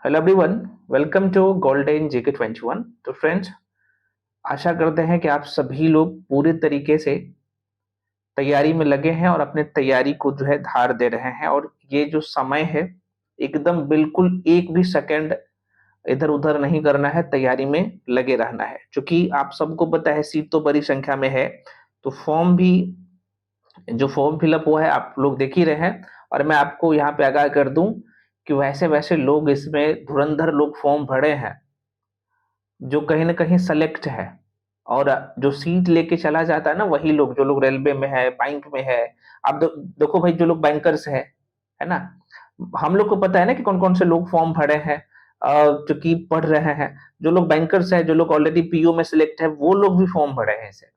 Hello everyone, welcome to golden GK 21। तो friends, आशा करते हैं कि आप सभी लोग पूरे तरीके से तैयारी में लगे हैं और अपने तैयारी को जो है धार दे रहे हैं। और ये जो समय है, एकदम बिल्कुल एक भी सेकंड इधर उधर नहीं करना है, तैयारी में लगे रहना है। क्योंकि आप सबको पता है सीट तो बड़ी संख्या में है, तो फॉर्म भी जो फॉर्म फिलअप हुआ है आप लोग देख ही रहे हैं। और मैं आपको यहाँ पे आगाह कर दूं कि वैसे वैसे लोग इसमें धुरंधर लोग फॉर्म भरे हैं जो कहीं न कहीं सेलेक्ट है। और जो सीट लेके चला जाता है ना, वही लोग, जो लोग रेलवे में है, बैंक में है। अब देखो भाई, जो लोग बैंकर्स है ना? हम लोग को पता है ना कि कौन-कौन से लोग फॉर्म भरे हैं, जो कि पढ़ रहे हैं। जो लोग बैंकर्स हैं, जो लोग ऑलरेडी पीओ में सेलेक्ट है, वो लोग भी फॉर्म भरे हैं इसे।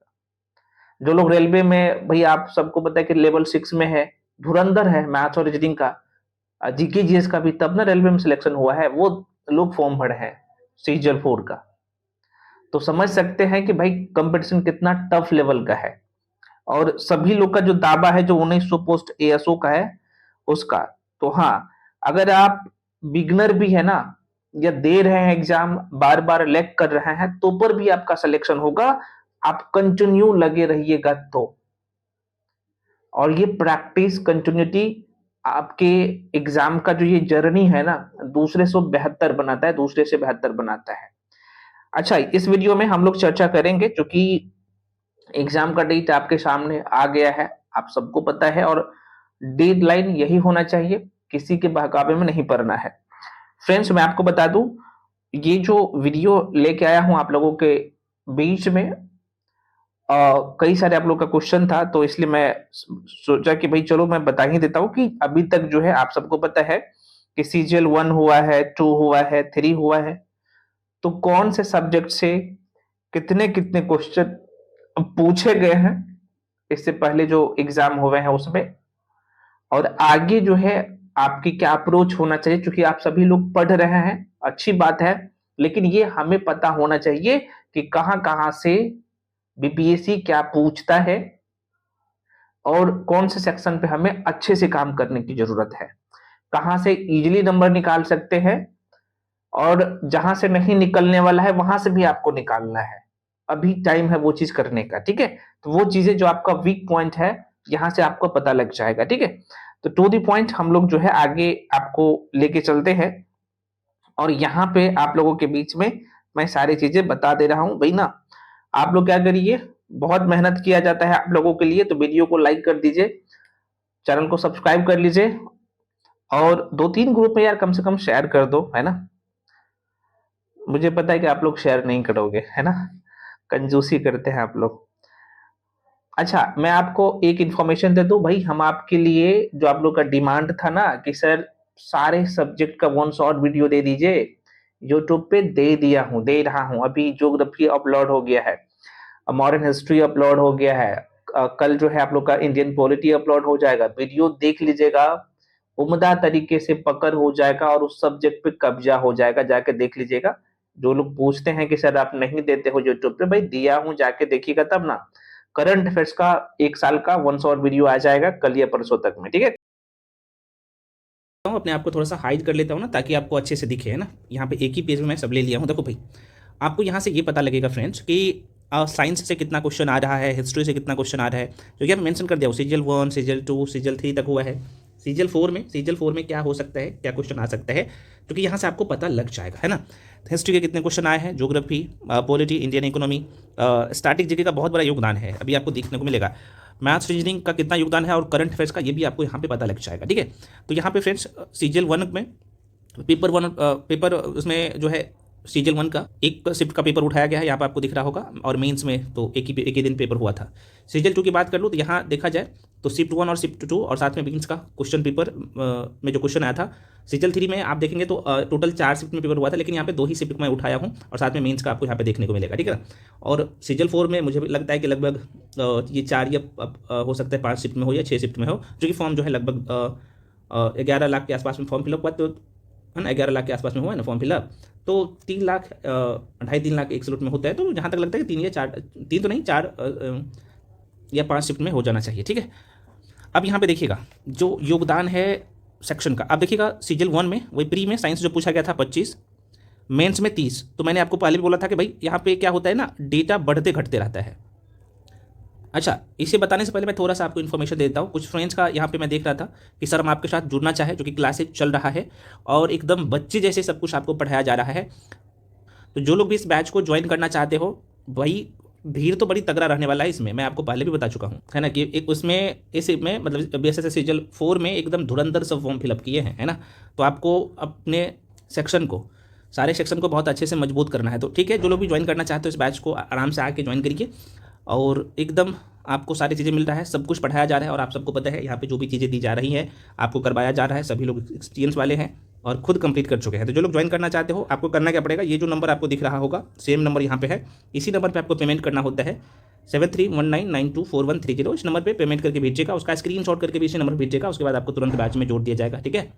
जो लोग रेलवे में, भई आप सबको पता है कि लेवल 6 में है, धुरंधर है मैथ्स और रीजनिंग का, जीके जीएस का भी, तब ना रेलवे में सिलेक्शन हुआ है, वो लोग फॉर्म भरे हैं सीजीएल 4 का। तो समझ सकते हैं कि भाई कंपटीशन कितना टफ लेवल का है। और सभी लोग का जो दावा है, जो 1900 पोस्ट एएसओ का है उसका। तो हाँ, अगर आप बिगनर भी है ना, या दे रहे हैं एग्जाम, बार बार लैग कर रहे हैं, तो पर भी आपका सिलेक्शन होगा। आप कंटिन्यू लगे रहिएगा तो। और ये प्रैक्टिस कंटिन्यूटी आपके एग्जाम का जो ये जर्नी है ना, दूसरे से बेहतर बनाता है, दूसरे से बेहतर बनाता है। अच्छा, इस वीडियो में हम लोग चर्चा करेंगे, क्योंकि एग्जाम का डेट आपके सामने आ गया है, आप सबको पता है। और डेडलाइन यही होना चाहिए, किसी के बहकावे में नहीं पड़ना है। फ्रेंड्स, मैं आपको बता दूं, ये जो वीडियो लेके आया हूं आप लोगों के बीच में, कई सारे आप लोग का क्वेश्चन था, तो इसलिए मैं सोचा कि भाई चलो मैं बता ही देता हूँ कि अभी तक जो है आप सबको पता है कि सीजीएल 1 हुआ है, 2 हुआ है, 3 हुआ है। तो कौन से सब्जेक्ट से कितने कितने क्वेश्चन पूछे गए हैं इससे पहले जो एग्जाम हुए हैं उसमें, और आगे जो है आपकी क्या अप्रोच होना चाहिए। क्योंकि आप सभी लोग पढ़ रहे हैं, अच्छी बात है, लेकिन ये हमें पता होना चाहिए कि कहां कहां से बीपीएससी क्या पूछता है और कौन से सेक्शन पे हमें अच्छे से काम करने की जरूरत है, कहां से इजीली नंबर निकाल सकते हैं, और जहां से नहीं निकलने वाला है वहां से भी आपको निकालना है। अभी टाइम है वो चीज करने का, ठीक है? तो वो चीजें जो आपका वीक पॉइंट है, यहां से आपको पता लग जाएगा, ठीक है? तो टू दी पॉइंट हम लोग जो है आगे आपको लेके चलते हैं। और यहाँ पे आप लोगों के बीच में मैं सारी चीजें बता दे रहा हूँ भाई ना। आप लोग क्या करिए, बहुत मेहनत किया जाता है आप लोगों के लिए, तो वीडियो को लाइक कर दीजिए, चैनल को सब्सक्राइब कर लीजिए, और 2-3 ग्रुप में यार कम से कम शेयर कर दो, है ना? मुझे पता है कि आप लोग शेयर नहीं करोगे, है ना? कंजूसी करते हैं आप लोग। अच्छा, मैं आपको एक इन्फॉर्मेशन दे दूं भाई, हम आपके लिए, जो आप लोग का डिमांड था ना कि सर सारे सब्जेक्ट का वन शॉट वीडियो दे दीजिए, यूट्यूब पे दे दिया हूं, दे रहा हूं। अभी ज्योग्राफी अपलोड हो गया है, मॉडर्न हिस्ट्री अपलोड हो गया है, कल जो है आप लोग का इंडियन पॉलिटी अपलोड हो जाएगा। वीडियो देख लीजिएगा, उम्दा तरीके से पकड़ हो जाएगा और उस सब्जेक्ट पे कब्जा हो जाएगा, जाके देख लीजिएगा। जो लोग पूछते हैं कि सर आप नहीं देते हो यूट्यूब पे, भाई दिया हूं, जाके देखिएगा तब ना। करंट अफेयर्स का 1 साल का वन शॉट वीडियो आ जाएगा कल या परसों तक में, ठीक है? अपने आप को थोड़ा सा हाइड कर लेता हूँ ना, ताकि आपको अच्छे से दिखे, है ना। यहाँ पे एक ही पेज में मैं सब ले लिया हूँ। देखो भाई, आपको यहाँ से ये पता लगेगा फ्रेंड्स कि साइंस से कितना क्वेश्चन आ रहा है, हिस्ट्री से कितना क्वेश्चन आ रहा है, जो कि आप मेंशन कर दिया हो। सीजीएल 1, सीजीएल 2, सीजीएल 3 तक हुआ है। सीजीएल 4 में क्या हो सकता है, क्या क्वेश्चन आ सकता है, क्योंकि यहाँ से आपको पता लग जाएगा, है ना। हिस्ट्री के कितने क्वेश्चन आए हैं, geography, polity, Indian economy, static GK का बहुत बड़ा योगदान है, अभी आपको देखने को मिलेगा। मैथ्स रीजनिंग का कितना योगदान है, और करंट अफेयर्स का ये भी आपको यहाँ पे पता लग जाएगा, ठीक है। तो यहाँ पे फ्रेंड्स, सीजीएल 1 में पेपर उसमें जो है सीजीएल 1 का एक शिफ्ट का पेपर उठाया गया है, यहाँ पर आपको दिख रहा होगा। और मेंस में तो एक ही दिन पेपर हुआ था। सीजीएल 2 की बात कर लूँ तो यहाँ देखा जाए तो शिफ्ट 1 और शिफ्ट 2 और साथ में मेंस का क्वेश्चन पेपर में जो क्वेश्चन आया था। सीजीएल 3 में आप देखेंगे तो टोटल 4 शिफ्ट में पेपर हुआ था, लेकिन यहाँ पे 2 ही शिफ्ट मैं उठाया हूँ, और साथ में मेंस का आपको यहाँ पे देखने को मिलेगा, ठीक है। और सीजीएल 4 में मुझे लगता है कि लगभग ये 4 या हो सकता है 5 शिफ्ट में हो या 6 शिफ्ट में हो, जो कि फॉर्म जो है लगभग 11 लाख के आसपास में फॉर्म फिलअप हुआ, तो है ना, 11 लाख के आसपास में हुआ है ना फॉर्म फिलअप। तो 3 लाख 2.5-3 लाख एक स्लॉट में होता है। तो जहाँ तक लगता है कि 3 या 4, 3 तो नहीं, 4 या 5 शिफ्ट में हो जाना चाहिए, ठीक है। अब यहाँ पे देखिएगा जो योगदान है सेक्शन का। आप देखिएगा सीजल 1 में वही प्री में साइंस जो पूछा गया था 25, मेंस में 30। तो मैंने आपको पहले भी बोला था कि भाई यहाँ पे क्या होता है ना, डेटा बढ़ते घटते रहता है। अच्छा, इसे बताने से पहले मैं थोड़ा सा आपको इन्फॉर्मेशन देता हूँ। कुछ फ्रेंड्स का यहाँ पे मैं देख रहा था कि सर हम आपके साथ जुड़ना चाहे, जो कि क्लासेज चल रहा है और एकदम बच्चे जैसे सब कुछ आपको पढ़ाया जा रहा है। तो जो लोग भी इस बैच को ज्वाइन करना चाहते हो, भाई भीड़ तो बड़ी तगड़ा रहने वाला है इसमें, मैं आपको पहले भी बता चुका हूँ, है ना, कि एक उसमें इसमें मतलब BSS सीजल 4 में एकदम धुरंधर सब फॉर्म फिलअप किए हैं, है ना। तो आपको अपने सेक्शन को, सारे सेक्शन को बहुत अच्छे से मजबूत करना है। तो ठीक है, जो लोग भी ज्वाइन करना चाहते हो इस बैच को आराम से आके ज्वाइन करिए और एकदम आपको सारी चीज़ें मिल रहा है, सब कुछ पढ़ाया जा रहा है और आप सबको पता है यहाँ पे जो भी चीज़ें दी जा रही हैं आपको करवाया जा रहा है। सभी लोग एक्सपीरियंस वाले हैं और खुद कंप्लीट कर चुके हैं। तो जो लोग ज्वाइन करना चाहते हो, आपको करना क्या पड़ेगा, ये जो नंबर आपको दिख रहा होगा सेम नंबर यहाँ पे है, इसी नंबर पे आपको पेमेंट करना होता है 7319924130। इस नंबर पे पेमेंट करके भेजिएगा, उसका स्क्रीनशॉट करके भी इसी नंबर पर भेजिएगा, उसके बाद आपको तुरंत बैच में जोड़ दिया जाएगा। ठीक है,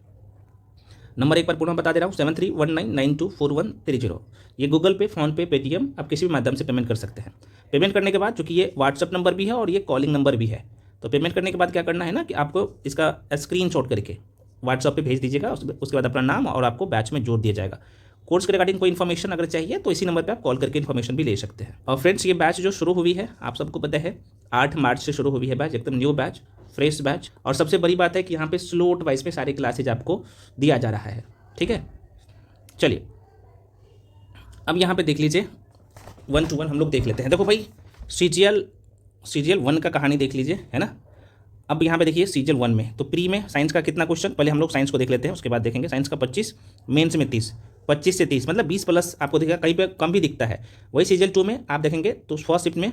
नंबर एक बार पुनः बता दे रहा हूँ 7319924130। ये गूगल पे, फ़ोन पे, पेटीएम, आप किसी भी माध्यम से पेमेंट कर सकते हैं। पेमेंट करने के बाद, चूँकि ये व्हाट्सअप नंबर भी है और ये कॉलिंग नंबर भी है, तो पेमेंट करने के बाद क्या करना है ना कि आपको इसका स्क्रीनशॉट करके व्हाट्सअप पे भेज दीजिएगा, उसके बाद अपना नाम और आपको बैच में जोड़ दिया जाएगा। कोर्स के रिगार्डिंग कोई इन्फॉर्मेशन अगर चाहिए तो इसी नंबर पे आप कॉल करके इन्फॉर्मेशन भी ले सकते हैं। और फ्रेंड्स, ये बैच जो शुरू हुई है आप सबको पता है 8 मार्च से शुरू हुई है बैच, एकदम न्यू बैच, फ्रेश बैच। और सबसे बड़ी बात है कि यहाँ पे स्लॉट वाइज पे सारे क्लासेज आपको दिया जा रहा है। ठीक है, चलिए अब यहाँ पे देख लीजिए 1 to 1 हम लोग देख लेते हैं। देखो भाई, सीजीएल 1 का कहानी देख लीजिए, है ना। अब यहाँ पे देखिए सीजल 1 में तो प्री में साइंस का कितना क्वेश्चन, पहले हम लोग साइंस को देख लेते हैं, उसके बाद देखेंगे। साइंस का 25, मेंस में 30, 25 से 30 मतलब 20 प्लस आपको दिखेगा, कहीं पे कम भी दिखता है। वही सीजल 2 में आप देखेंगे तो फर्स्ट शिफ्ट में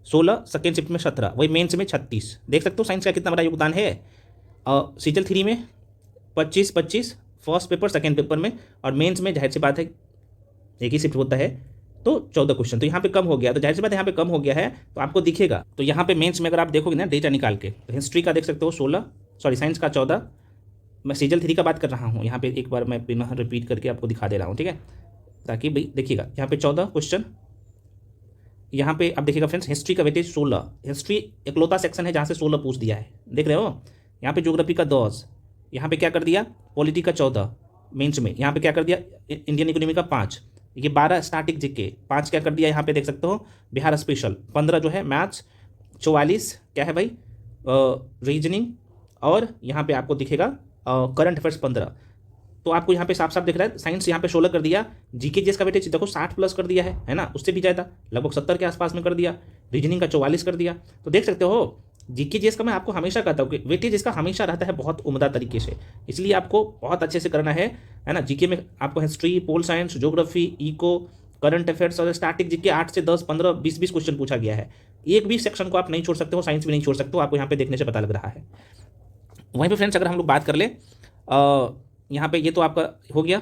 16, सेकेंड शिफ्ट में 17, वही मेंस में 36। देख सकते हो साइंस का कितना बड़ा योगदान है। और सीजल 3 में 25 फर्स्ट पेपर, सेकेंड पेपर में, और मेंस में जाहिर सी बात है एक ही शिफ्ट होता है तो 14 क्वेश्चन। तो यहाँ पे कम हो गया, तो जाहिर सी बात है यहाँ पे कम हो गया है तो आपको दिखेगा। तो यहाँ पे मेंस में अगर आप देखोगे ना डेटा निकाल के, तो हिस्ट्री का देख सकते हो 16, सॉरी साइंस का 14, मैं सीजल 3 का बात कर रहा हूँ। यहाँ पे एक बार मैं पुनः रिपीट करके आपको दिखा दे रहा हूँ, ठीक है, ताकि भाई देखिएगा यहाँ पे 14 क्वेश्चन। यहाँ पे आप देखिएगा फ्रेंड्स, हिस्ट्री का वेटेज 16, हिस्ट्री इकलौता सेक्शन है जहाँ से 16 पूछ दिया है, देख रहे हो। यहाँ पे ज्योग्राफी का 10, यहाँ पे क्या कर दिया, पॉलिटी का 14 मेंस में, यहाँ पे क्या कर दिया, इंडियन इकोनॉमी का 5, ये 12 स्टैटिक जीके, 5 क्या कर दिया यहाँ पे देख सकते हो, बिहार स्पेशल, 15 जो है मैथ्स, 44 क्या है भाई रीजनिंग, और यहाँ पे आपको दिखेगा करंट अफेयर्स 15। तो आपको यहाँ पे साफ साफ दिख रहा है साइंस यहाँ पे 16 कर दिया, जीके जीएस का वेटेज देखो 60 प्लस कर दिया है ना, उससे भी ज़्यादा लगभग 70 के आसपास में कर दिया, रीजनिंग का 44 कर दिया। तो देख सकते हो जीके जीएस का मैं आपको हमेशा कहता हूँ कि वेटेज इसका हमेशा रहता है बहुत उम्दा तरीके से, इसलिए आपको बहुत अच्छे से करना है ना। जीके में आपको history, pol science, geography, eco, current affairs और स्टैटिक जीके 8 से 10, 15, 20 क्वेश्चन पूछा गया है। एक भी सेक्शन को आप नहीं छोड़ सकते हो, साइंस भी नहीं छोड़ सकते हो, आपको यहाँ पे देखने से पता लग रहा है। वहीं पे फ्रेंड्स अगर हम लोग बात कर ले यहाँ पे, ये तो आपका हो गया।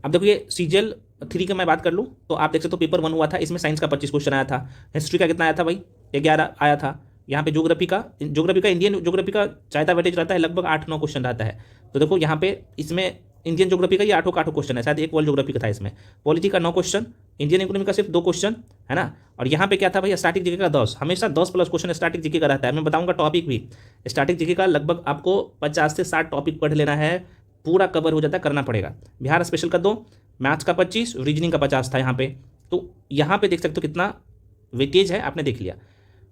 अब देखो ये सीजल 3 का मैं बात कर लूँ तो आप देख सकते हो पेपर 1 हुआ था, इसमें साइंस का 25 क्वेश्चन आया था, हिस्ट्री का कितना आया था भाई 11 आया था। यहाँ पे ज्योग्राफी का इंडियन ज्योग्राफी का ज़्यादा वेटेज रहता है, लगभग 8-9 क्वेश्चन रहता है। तो देखो यहाँ पे इसमें इंडियन ज्योग्राफी का ये 8 क्वेश्चन है, शायद एक वर्ल्ड ज्योग्राफी का था इसमें, पॉलिटी का 9 क्वेश्चन, इंडियन इकोनॉमी का सिर्फ 2 क्वेश्चन, है ना। और यहाँ पे क्या था भाई स्टैटिक जीके का 10, हमेशा 10 प्लस क्वेश्चन स्टैटिक जीके का रहता है। मैं बताऊंगा टॉपिक भी, स्टैटिक जीके का लगभग आपको 50 से 60 टॉपिक पढ़ लेना है, पूरा कवर हो जाता है, करना पड़ेगा। बिहार स्पेशल का 2, मैथ्स का 25, रीजनिंग का 50 था यहाँ पे। तो यहाँ पे देख सकते हो कितना वेटेज है, आपने देख लिया।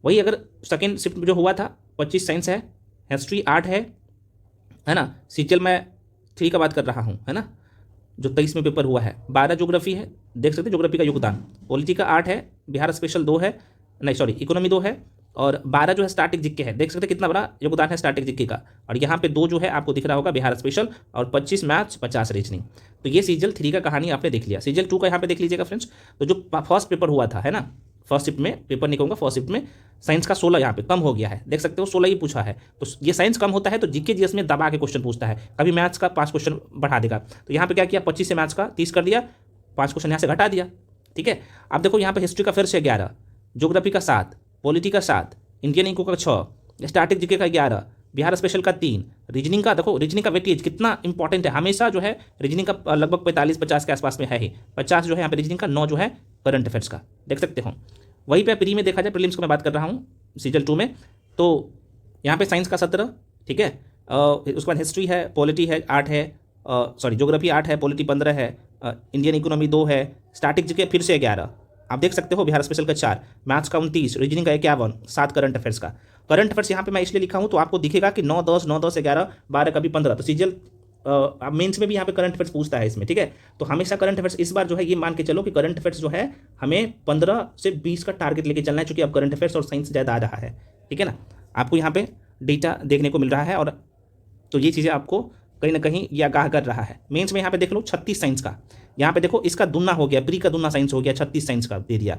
वही अगर सेकेंड शिफ्ट जो हुआ था 25 साइंस है, हिस्ट्री 8 है ना, सीजल मैं 3 का बात कर रहा हूँ, है ना, जो 23 में पेपर हुआ है, 12 ज्योग्राफी है, देख सकते हैं ज्योग्राफी का योगदान, पॉलिटी का 8 है, बिहार स्पेशल 2 है, नहीं सॉरी इकोनॉमी 2 है, और 12 जो है स्टैटिक जीके है, देख सकते हैं कितना बड़ा योगदान है स्टैटिक जीके का। और यहाँ पे 2 जो है आपको दिख रहा होगा बिहार स्पेशल, और 25 मैथ्स, 50 रीजनिंग। तो ये सीजल 3 का कहानी आपने देख लिया। सीजल 2 का यहाँ पे देख लीजिएगा फ्रेंड्स, तो जो फर्स्ट पेपर हुआ था, है ना, फर्स्ट शिफ्ट में, पेपर नहीं कहूँगा, फर्स्ट शिफ्ट में साइंस का 16 यहाँ पे कम हो गया है, देख सकते हो 16 ही पूछा है। तो ये साइंस कम होता है तो जीके जीएस में दबा के क्वेश्चन पूछता है, कभी मैथ्स का 5 क्वेश्चन बढ़ा देगा। तो यहाँ पे क्या किया, 25 से मैथ्स का 30 कर दिया, 5 क्वेश्चन यहाँ से घटा दिया, ठीक है। अब देखो यहाँ पे हिस्ट्री का फिर से 11, ज्योग्राफी का 7, पॉलिटी का 7, इंडियन इको का 6, स्टैटिक जीके का 11, बिहार स्पेशल का 3, रीजनिंग का देखो, रीजनिंग का वेटेज कितना इंपॉर्टेंट है, हमेशा जो है रीजनिंग का लगभग 45-50 के आसपास में है ही, 50 जो है यहाँ पे रीजनिंग का, 9 जो है करंट अफेयर्स का, देख सकते हो। वहीं पे प्री में देखा जाए, प्रीलिम्स को मैं बात कर रहा हूँ सीजल 2 में, तो यहाँ पे साइंस का 17, ठीक है, उसके बाद हिस्ट्री है, पॉलिटी है, आर्ट है, सॉरी ज्योग्राफी 8 है, पॉलिटी 15 है, इंडियन इकोनॉमी 2 है, स्टैटिक जीके फिर से 11, आप देख सकते हो, बिहार स्पेशल का 4, मैथ्स का 29, रीजनिंग का 51, 7 करंट अफेयर्स का। करंट अफेयर्स यहाँ पे मैं इसलिए लिखा हूँ तो आपको दिखेगा कि 9 10 9 10 11 12 कभी 15, तो सीजीएल मेंस में भी यहाँ पे करंट अफेयर्स पूछता है इसमें, ठीक है। तो हमेशा करंट अफेयर्स इस बार जो है ये मान के चलो कि करंट अफेयर्स जो है हमें 15 से 20 का टारगेट लेके चलना है, चूंकि अब करंट अफेयर्स और साइंस ज़्यादा आ रहा है, ठीक है ना। आपको यहाँ पे डेटा देखने को मिल रहा है, और तो ये चीज़ें आपको कहीं ना कहीं ये आगाह कर रहा है। मेंस में यहाँ पे देख लो 36 साइंस का, यहाँ पे देखो इसका दुना हो गया, प्री का दुना साइंस हो गया, 36 साइंस का दे दिया।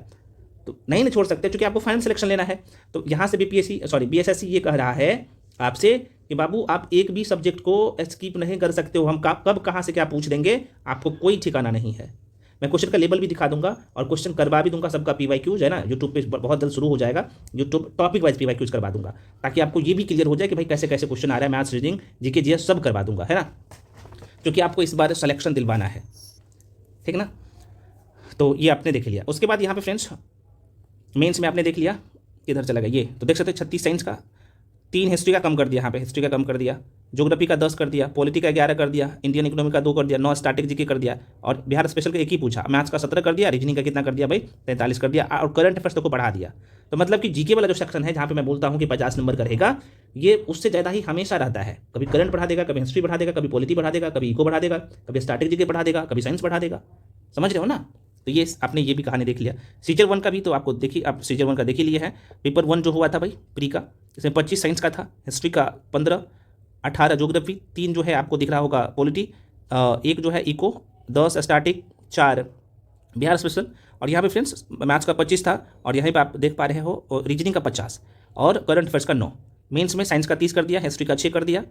तो नहीं छोड़ सकते क्योंकि आपको फाइनल सिलेक्शन लेना है। तो यहाँ से बीएसएससी ये कह रहा है आपसे कि बाबू आप एक भी सब्जेक्ट को स्किप नहीं कर सकते हो, हम कब कहाँ से क्या पूछ देंगे आपको कोई ठिकाना नहीं है। मैं क्वेश्चन का लेवल भी दिखा दूंगा और क्वेश्चन करवा भी दूंगा, सबका पीवाईक्यूज है ना, यूट्यूब पे बहुत जल्द शुरू हो जाएगा, यूट्यूब टॉपिक वाइज पीवाईक्यूज करवा दूंगा, ताकि आपको ये भी क्लियर हो जाए कि भाई कैसे कैसे क्वेश्चन आ रहा है, मैथ्स, रीजनिंग, जीके, जीएस सब करवा दूंगा, है ना, क्योंकि आपको इस बार सिलेक्शन दिलवाना है, ठीक ना। तो ये आपने देख लिया। उसके बाद यहाँ पे फ्रेंड्स मेंस में आपने देख लिया, किधर चला गया ये, तो देख सकते हो 36 साइंस का, 3 हिस्ट्री का कम कर दिया, यहाँ पे हिस्ट्री का कम कर दिया, ज्योग्राफी का 10 कर दिया, पॉलिटी का 11 कर दिया, इंडियन इकोनॉमी का 2 कर दिया, 9 स्टैटिक जीके कर दिया, और बिहार स्पेशल का 1 ही पूछा, मैथ्स का 17 कर दिया, रीजनिंग का कितना कर दिया भाई 43 कर दिया, और करंट अफेयर्स को बढ़ा दिया। तो मतलब कि जीके वाला जो सेक्शन है जहाँ पे मैं बोलता हूँ कि 50 नंबर का रहेगा, ये उससे ज़्यादा ही हमेशा रहता है, कभी करंट बढ़ा देगा, कभी हिस्ट्री बढ़ा देगा, कभी पॉलिटी बढ़ा देगा, कभी इको बढ़ा देगा, कभी स्टैटिक जीके बढ़ा देगा, कभी साइंस बढ़ा देगा, समझ रहे हो ना। तो ये आपने ये भी कहानी देख लिया। सीजर 1 का भी तो आपको देखिए, आप सीजर 1 का देख ही लिए हैं, पेपर 1 जो हुआ था भाई प्री का, इसमें 25 साइंस का था, हिस्ट्री का 15, 18 ज्योग्राफी, 3 जो है आपको दिख रहा होगा पॉलिटी, 1 जो है इको, 10 स्टैटिक, 4 बिहार स्पेशल, और यहाँ पे फ्रेंड्स मैथ्स का 25 था, और यहाँ पे आप देख पा रहे हो रीजनिंग का 50 और करंट अफेयर्स का 9। मेंस में साइंस का 30 कर दिया, हिस्ट्री का 6 कर दिया,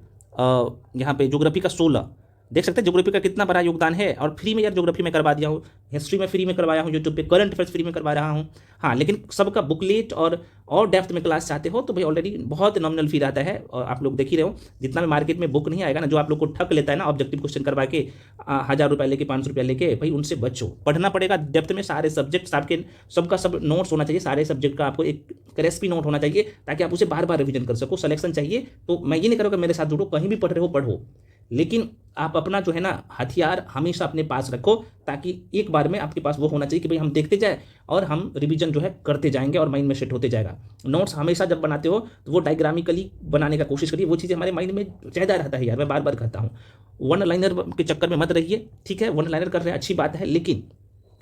यहाँ पे ज्योग्राफी का 16, देख सकते हैं ज्योग्राफी का कितना बड़ा योगदान है, और फ्री में यार ज्योग्राफी में करवा दिया हूँ, हिस्ट्री में फ्री में करवाया हूँ यूट्यूब पे, करंट अफेयर्स फ्री में करवा रहा हूँ। हाँ, लेकिन सबका बुकलेट और डेप्थ में क्लास चाहते हो तो भाई ऑलरेडी बहुत नॉमिनल फी रहता है, और आप लोग देख ही रहे हो, जितना भी मार्केट में बुक नहीं आएगा ना, जो आप लोग को ठग लेता है ना ऑब्जेक्टिव क्वेश्चन करवा के 1000 रुपये लेके 500 रुपया लेके, भाई उनसे बचो, पढ़ना पड़ेगा डेप्थ में, सारे सब्जेक्ट आपके सबका सब नोट्स होना चाहिए, सारे सब्जेक्ट का आपको एक क्रेस्पी नोट होना चाहिए, ताकि आप उसे बार बार रिविजन कर सको। सिलेक्शन चाहिए तो मैं ये नहीं करूँगा मेरे साथ जुड़ो, कहीं भी पढ़ रहे हो पढ़ो, लेकिन आप अपना जो है ना हथियार हमेशा अपने पास रखो, ताकि एक बार में आपके पास वो होना चाहिए कि भाई हम देखते जाए और हम रिवीजन जो है करते जाएंगे और माइंड में सेट होते जाएगा। नोट्स हमेशा जब बनाते हो तो वो डायग्रामिकली बनाने का कोशिश करिए, वो चीज़ें हमारे माइंड में ज़्यादा रहता है यार, मैं बार बार कहता हूँ। वन लाइनर के चक्कर में मत रहिए, ठीक है, वन लाइनर कर रहे हैं अच्छी बात है, लेकिन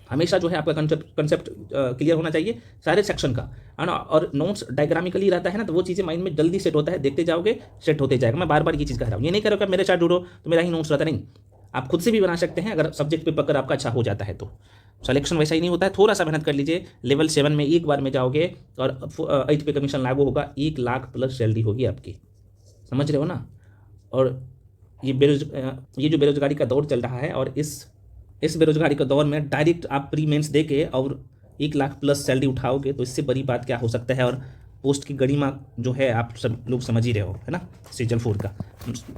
हमेशा जो है आपका कंसेप्ट क्लियर होना चाहिए सारे सेक्शन का, है ना, और नोट्स डायग्रामिकली रहता है ना, तो वो चीज़ें माइंड में जल्दी सेट होता है, देखते जाओगे सेट होते जाएगा। मैं बार बार ये चीज़ कह रहा हूँ, ये नहीं कह रहा हूँ कि मेरे साथ जुड़ो तो मेरा ही नोट्स रहता, नहीं, आप खुद से भी बना सकते हैं अगर सब्जेक्ट पे पकड़ आपका अच्छा हो जाता है। तो सिलेक्शन वैसा ही नहीं होता है, थोड़ा सा मेहनत कर लीजिए, लेवल 7 में एक बार में जाओगे और 8 पे कमीशन लागू होगा, 1 लाख प्लस सैलरी होगी आपकी, समझ रहे हो ना। और ये जो बेरोजगारी का दौर चल रहा है, और इस बेरोजगारी के दौर में डायरेक्ट आप प्री मेंस दे के और 1 लाख प्लस सैलरी उठाओगे तो इससे बड़ी बात क्या हो सकता है। और पोस्ट की गरिमा जो है आप सब लोग समझ ही रहे हो, है ना, सीजल 4 का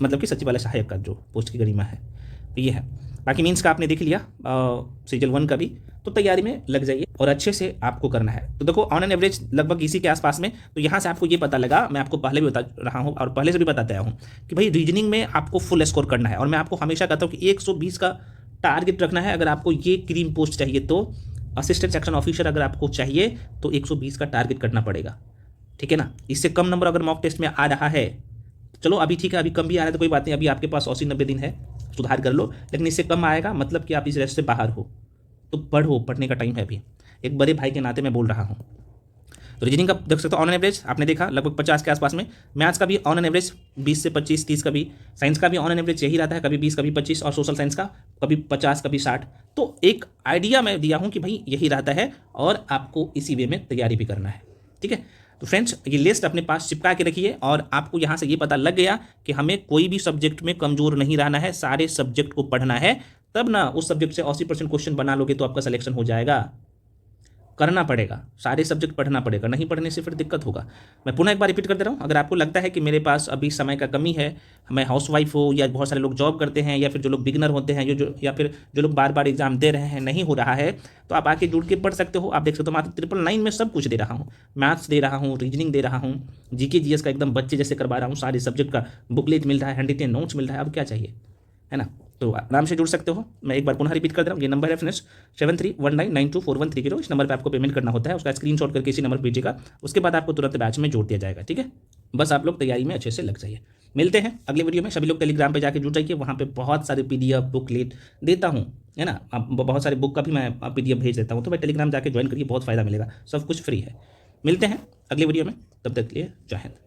मतलब कि सचिवालय सहायक का जो पोस्ट की गरिमा है, तो ये है। बाकी मीन्स का आपने देख लिया, सीजल 1 का भी, तो तैयारी में लग जाइए और अच्छे से आपको करना है। तो देखो ऑन एन एवरेज लगभग इसी के आसपास में, तो यहाँ से आपको ये पता लगा, मैं आपको पहले भी बता रहा हूँ और पहले से भी बताता हूँ कि भाई रीजनिंग में आपको फुल स्कोर करना है, और मैं आपको हमेशा कहता हूँ कि 120 का टारगेट रखना है। अगर आपको ये क्रीम पोस्ट चाहिए तो असिस्टेंट सेक्शन ऑफिसर अगर आपको चाहिए तो 120 का टारगेट करना पड़ेगा, ठीक है ना। इससे कम नंबर अगर मॉक टेस्ट में आ रहा है, चलो अभी ठीक है, अभी कम भी आ रहा है तो कोई बात नहीं, अभी आपके पास 80-90 दिन है, सुधार कर लो, लेकिन इससे कम आएगा मतलब कि आप इस रेस से बाहर हो, तो पढ़ो, पढ़ने का टाइम है अभी, एक बड़े भाई के नाते मैं बोल रहा हूँ। तो रीजनिंग का देख सकते हो ऑन एन एवरेज आपने देखा लगभग 50 के आसपास में, मैथ्स का भी ऑन एन एवरेज 20 से 25, 30 का भी, साइंस का भी ऑन एन एवरेज यही रहता है, कभी 20 कभी 25, और सोशल साइंस का कभी 50 कभी 60। तो एक आइडिया मैं दिया हूँ कि भाई यही रहता है, और आपको इसी वे में तैयारी भी करना है, ठीक है। तो फ्रेंड्स ये लिस्ट अपने पास चिपका के रखिए, और आपको यहाँ से ये पता लग गया कि हमें कोई भी सब्जेक्ट में कमज़ोर नहीं रहना है, सारे सब्जेक्ट को पढ़ना है, तब ना उस सब्जेक्ट से 80% क्वेश्चन बना लोगे तो आपका सिलेक्शन हो जाएगा। करना पड़ेगा, सारे सब्जेक्ट पढ़ना पड़ेगा, नहीं पढ़ने से फिर दिक्कत होगा। मैं पुनः एक बार रिपीट कर दे रहा हूँ, अगर आपको लगता है कि मेरे पास अभी समय का कमी है, मैं हाउसवाइफ हूँ या बहुत सारे लोग जॉब करते हैं या फिर जो लोग बिगनर होते हैं जो या फिर जो लोग बार बार एग्जाम दे रहे हैं, नहीं हो रहा है, तो आप आके जुड़ के पढ़ सकते हो। आप देख सकते हो मात्र 999 में सब कुछ दे रहा हूँ, मैथ्स दे रहा हूँ, रीजनिंग दे रहा हूँ, जीके जीएस का एकदम बच्चे जैसे करवा रहा हूँ, सारे सब्जेक्ट का बुकलेट मिल रहा है, हैंड रिटेन नोट्स मिल रहा है, अब क्या चाहिए, है ना। तो आराम से जुड़ सकते हो। मैं एक बार पुनः रिपीट कर दे रहा हूँ, ये नंबर है फ्रेंड्स 7319924130। इस नंबर पे आपको पेमेंट करना होता है, उसका स्क्रीनशॉट करके इसी नंबर पर भेजिएगा, उसके बाद आपको तुरंत बैच में जोड़ दिया जाएगा, ठीक है। बस आप लोग तैयारी में अच्छे से लग जाइए। मिलते हैं अगले वीडियो में। सभी लोग टेलीग्राम पे जाके जुड़ जाइए, वहाँ पे बहुत सारे पीडीएफ बुकलेट देता हूँ, है ना। आप बहुत सारे बुक का भी मैं पीडीएफ भेज देता हूँ, तो मैं टेलीग्राम जाके ज्वाइन करिए, बहुत फ़ायदा मिलेगा, सब कुछ फ्री है। मिलते हैं अगले वीडियो में, तब तक के लिए जय हिंद।